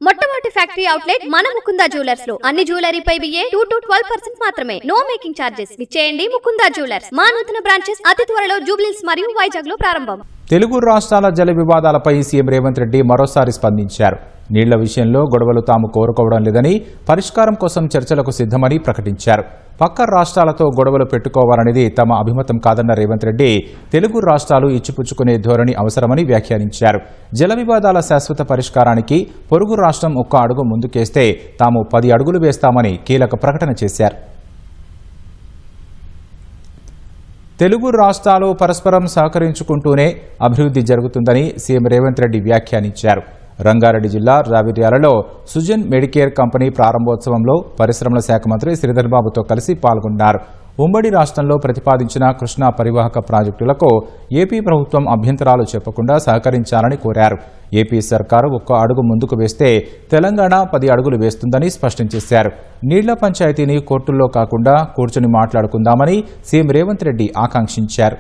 మొట్టమొదటి factory outlet మన Mukunda jewellers లో అన్ని జ్యువెలరీపై 2 to 12% మాత్రమే. No making charges. విచ్చేయండి ముకుందా జ్యువెలర్స్. మా నూతన బ్రాంచెస్ అతి త్వరలో జూబ్లీహిల్స్ మరియు వైజాగ్ లో ప్రారంభం. తెలుగు రాష్ట్రాల జల వివాదాలపై సీఎం రేవంత్ రెడ్డి మరోసారి స్పందించారు. నీళ్ల విషయంలో గొడవలు తాము కోరుకోవడం లేదని, పరిష్కారం కోసం చర్చలకు సిద్ధమని ప్రకటించారు. పక్క రాష్ట్రాలతో గొడవలు పెట్టుకోవాలనేది తమ అభిమతం కాదన్న రేవంత్ రెడ్డి తెలుగు రాష్ట్రాలు ఇచ్చిపుచ్చుకునే ధోరణి అవసరమని వ్యాఖ్యానించారు. జల వివాదాల శాశ్వత పరిష్కారానికి పొరుగు రాష్ట్రం ఒక్క అడుగు ముందుకేస్తే తాము 10 అడుగులు వేస్తామని కీలక ప్రకటన చేశారు. తెలుగు రాష్ట్రాలు పరస్పరం సహకరించుకుంటూనే అభివృద్ధి జరుగుతుందని సీఎం రేవంత్ రెడ్డి వ్యాఖ్యానించారు. రంగారెడ్డి జిల్లా రావిర్యాలలో సుజన్ మెడికేర్ కంపెనీ ప్రారంభోత్సవంలో పరిశ్రమల శాఖ మంత్రి శ్రీధర్ బాబుతో కలిసి పాల్గొన్నారు. ఉమ్మడి రాష్ట్రంలో ప్రతిపాదించిన కృష్ణా పరివాహక ప్రాజెక్టులకు ఏపీ ప్రభుత్వం అభ్యంతరాలు చెప్పకుండా సహకరించాలని కోరారు. ఏపీ సర్కారు ఒక్క అడుగు ముందుకు వేస్తే తెలంగాణ 10 అడుగులు వేస్తుందని స్పష్టం చేశారు. నీళ్ల పంచాయతీని కోర్టుల్లో కాకుండా కూర్చుని మాట్లాడుకుందామని సీఎం రేవంత్ రెడ్డి ఆకాంక్షించారు.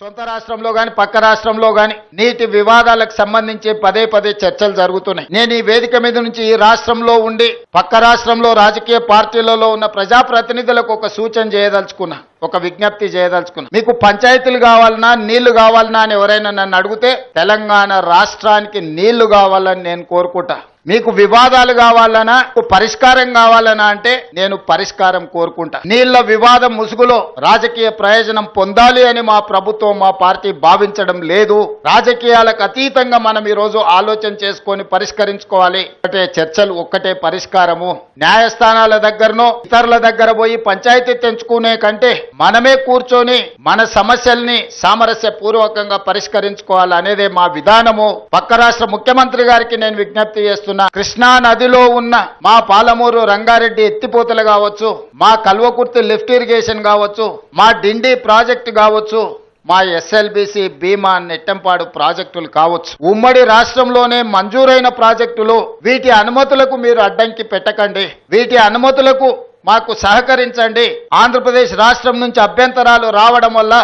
సొంత రాష్ట్రంలో గాని పక్క రాష్ట్రంలో గాని నీటి వివాదాలకు సంబంధించి పదే చర్చలు జరుగుతున్నాయి. నేను ఈ వేదిక మీద నుంచి ఈ రాష్ట్రంలో ఉండి పక్క రాష్ట్రంలో రాజకీయ పార్టీలలో ఉన్న ప్రజాప్రతినిధులకు ఒక సూచన చేయదలుచుకున్నా, ఒక విజ్ఞప్తి చేయదలుచుకున్నా. మీకు పంచాయతీలు కావాలన్నా నీళ్లు కావాలన్నా అని ఎవరైనా నన్ను అడిగితే తెలంగాణ రాష్ట్రానికి నీళ్లు కావాలని నేను కోరుకుంటా. మీకు వివాదాలు కావాలనా, పరిష్కారం కావాలనా అంటే నేను పరిష్కారం కోరుకుంటా. నీళ్ల వివాదం ముసుగులో రాజకీయ ప్రయోజనం పొందాలి అని మా ప్రభుత్వం, మా పార్టీ భావించడం లేదు. రాజకీయాలకు అతీతంగా మనం ఈ రోజు ఆలోచన చేసుకొని పరిష్కరించుకోవాలి. ఒకటే చర్చలు, ఒక్కటే పరిష్కారము. న్యాయస్థానాల దగ్గరనో ఇతరుల దగ్గర పోయి పంచాయతీ తెంచుకునే కంటే మనమే కూర్చొని మన సమస్యల్ని సామరస్య పూర్వకంగా పరిష్కరించుకోవాలి అనేదే మా విధానము. పక్క రాష్ట్ర ముఖ్యమంత్రి గారికి నేను విజ్ఞప్తి చేస్తున్నా. కృష్ణా నదిలో ఉన్న మా పాలమూరు రంగారెడ్డి ఎత్తిపోతలు కావచ్చు, మా కల్వకుర్తి లిఫ్ట్ ఇరిగేషన్ కావచ్చు, మా డిండి ప్రాజెక్టు కావచ్చు, మా ఎస్ఎల్బిసి భీమా నెట్టంపాడు ప్రాజెక్టులు కావచ్చు, ఉమ్మడి రాష్ట్రంలోనే మంజూరైన ప్రాజెక్టులు. వీటి అనుమతులకు మీరు అడ్డంకి పెట్టకండి, వీటి అనుమతులకు మాకు సహకరించండి. ఆంధ్రప్రదేశ్ రాష్ట్రం నుంచి అభ్యంతరాలు రావడం వల్ల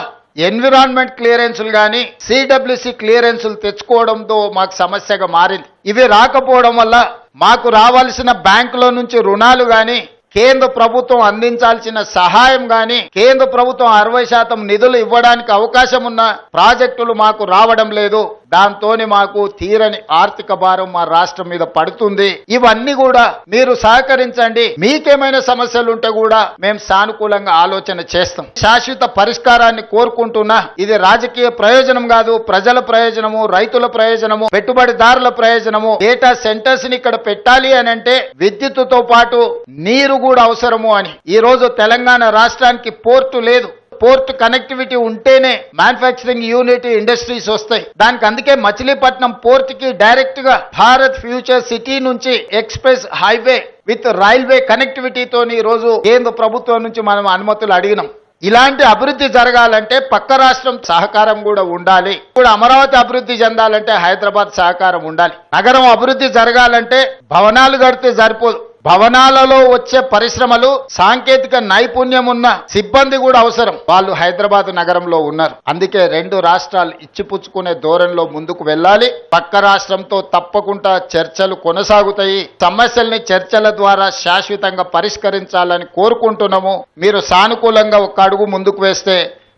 ఎన్విరాన్మెంట్ క్లియరెన్సులు గాని సిడబ్ల్యూసి క్లియరెన్సులు తెచ్చుకోవడంతో మాకు సమస్యగా మారింది. ఇవి రాకపోవడం వల్ల మాకు రావాల్సిన బ్యాంకులో నుంచి రుణాలు గాని, కేంద్ర ప్రభుత్వం అందించాల్సిన సహాయం గాని, కేంద్ర ప్రభుత్వం 60% నిధులు ఇవ్వడానికి అవకాశం ఉన్న ప్రాజెక్టులు మాకు రావడం లేదు. దాంతోనే మాకు తీరని ఆర్థిక భారం మా రాష్ట్రం మీద పడుతుంది. ఇవన్నీ కూడా మీరు సహకరించండి. మీకేమైనా సమస్యలు ఉంటే కూడా మేము సానుకూలంగా ఆలోచన చేస్తాం. శాశ్వత పరిష్కారాన్ని కోరుకుంటున్నా. ఇది రాజకీయ ప్రయోజనం కాదు, ప్రజల ప్రయోజనము, రైతుల ప్రయోజనము, పెట్టుబడిదారుల ప్రయోజనము. డేటా సెంటర్స్ ని ఇక్కడ పెట్టాలి అని అంటే విద్యుత్తుతో పాటు నీరు కూడా అవసరము అని. ఈ రోజు తెలంగాణ రాష్ట్రానికి పోర్టు లేదు. పోర్ట్ కనెక్టివిటీ ఉంటేనే మ్యానుఫ్యాక్చరింగ్ యూనిట్, ఇండస్ట్రీస్ వస్తాయి. దానికి అందుకే మచిలీపట్నం పోర్ట్ కి డైరెక్ట్ గా భారత్ ఫ్యూచర్ సిటీ నుంచి ఎక్స్ప్రెస్ హైవే విత్ రైల్వే కనెక్టివిటీతో ఈ రోజు కేంద్ర ప్రభుత్వం నుంచి మనం అనుమతులు అడిగినాం. ఇలాంటి అభివృద్ధి జరగాలంటే పక్క రాష్ట్రం సహకారం కూడా ఉండాలి. ఇప్పుడు అమరావతి అభివృద్ధి చెందాలంటే హైదరాబాద్ సహకారం ఉండాలి. నగరం అభివృద్ధి జరగాలంటే భవనాలు కడితే సరిపోదు. భవనాలలో వచ్చే పరిశ్రమలు, సాంకేతిక నైపుణ్యం ఉన్న సిబ్బంది కూడా అవసరం. వాళ్ళు హైదరాబాద్ నగరంలో ఉన్నారు. అందుకే 2 రాష్ట్రాలు ఇచ్చిపుచ్చుకునే ధోరణిలో ముందుకు వెళ్ళాలి. పక్క రాష్ట్రంతో తప్పకుండా చర్చలు కొనసాగుతాయి. సమస్యల్ని చర్చల ద్వారా శాశ్వతంగా పరిష్కరించాలని కోరుకుంటున్నాము. మీరు సానుకూలంగా ఒక అడుగు ముందుకు వేస్తే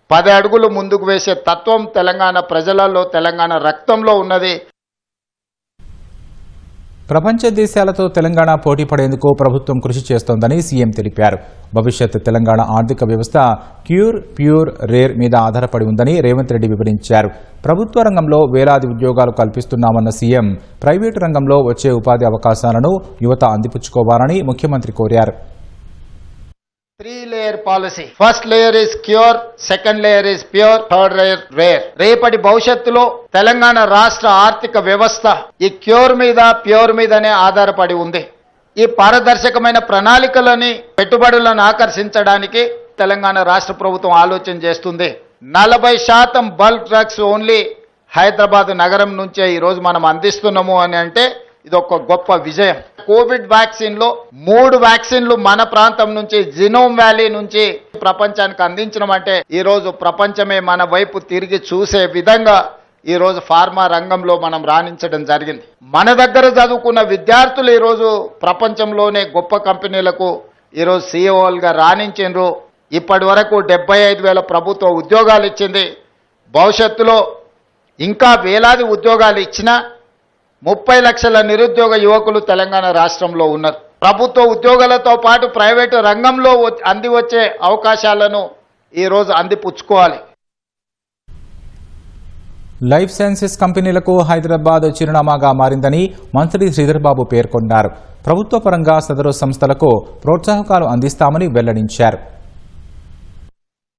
10 అడుగులు ముందుకు వేసే తత్వం తెలంగాణ ప్రజలలో, తెలంగాణ రక్తంలో ఉన్నది. ప్రపంచ దేశాలతో తెలంగాణ పోటీ పడేందుకు ప్రభుత్వం కృషి చేస్తోందని సీఎం తెలిపారు. భవిష్యత్ తెలంగాణ ఆర్థిక వ్యవస్థ క్యూర్, ప్యూర్, రేర్ మీద ఆధారపడి ఉందని రేవంత్ రెడ్డి వివరించారు. ప్రభుత్వ రంగంలో వేలాది ఉద్యోగాలు కల్పిస్తున్నామన్న సీఎం ప్రైవేటు రంగంలో వచ్చే ఉపాధి అవకాశాలను యువత అందిపుచ్చుకోవాలని ముఖ్యమంత్రి కోరారు. 3 layer policy. First layer is cure, second layer is pure, third layer rare. రేపటి భవిష్యత్తులో తెలంగాణ రాష్ట్ర ఆర్థిక వ్యవస్థ ఈ క్యూర్ మీద, ప్యూర్ మీదనే ఆధారపడి ఉంది. ఈ పారదర్శకమైన ప్రణాళికలని, పెట్టుబడులను ఆకర్షించడానికి తెలంగాణ రాష్ట్ర ప్రభుత్వం ఆలోచన చేస్తుంది. 40% బల్క్ డ్రగ్స్ ఓన్లీ హైదరాబాద్ నగరం నుంచే ఈ రోజు మనం అందిస్తున్నాము అని అంటే ఇది ఒక గొప్ప విజయం. కోవిడ్ వ్యాక్సిన్ లో 3 వ్యాక్సిన్లు మన ప్రాంతం నుంచి, జినోమ్ వ్యాలీ నుంచి ప్రపంచానికి అందించడం అంటే ఈ రోజు ప్రపంచమే మన వైపు తిరిగి చూసే విధంగా ఈరోజు ఫార్మా రంగంలో మనం రాణించడం జరిగింది. మన దగ్గర చదువుకున్న విద్యార్థులు ఈరోజు ప్రపంచంలోనే గొప్ప కంపెనీలకు ఈరోజు సీఈఓలుగా రాణించారు. ఇప్పటి వరకు 75,000 ప్రభుత్వ ఉద్యోగాలు ఇచ్చింది. భవిష్యత్తులో ఇంకా వేలాది ఉద్యోగాలు ఇచ్చినా 30 లక్షల నిరుద్యోగ యువకులు తెలంగాణ రాష్ట్రంలో ఉన్నారు. ప్రభుత్వ ఉద్యోగాలతో పాటు ప్రైవేటు రంగంలో అంది వచ్చే అవకాశాలను ఈరోజు అందిపుచ్చుకోవాలి. లైఫ్ సైన్సెస్ కంపెనీలకు హైదరాబాద్ చిరునామాగా మారిందని మంత్రి శ్రీధర్ బాబు పేర్కొన్నారు. ప్రభుత్వ పరంగా సదరు సంస్థలకు ప్రోత్సాహకాలు అందిస్తామని వెల్లడించారు.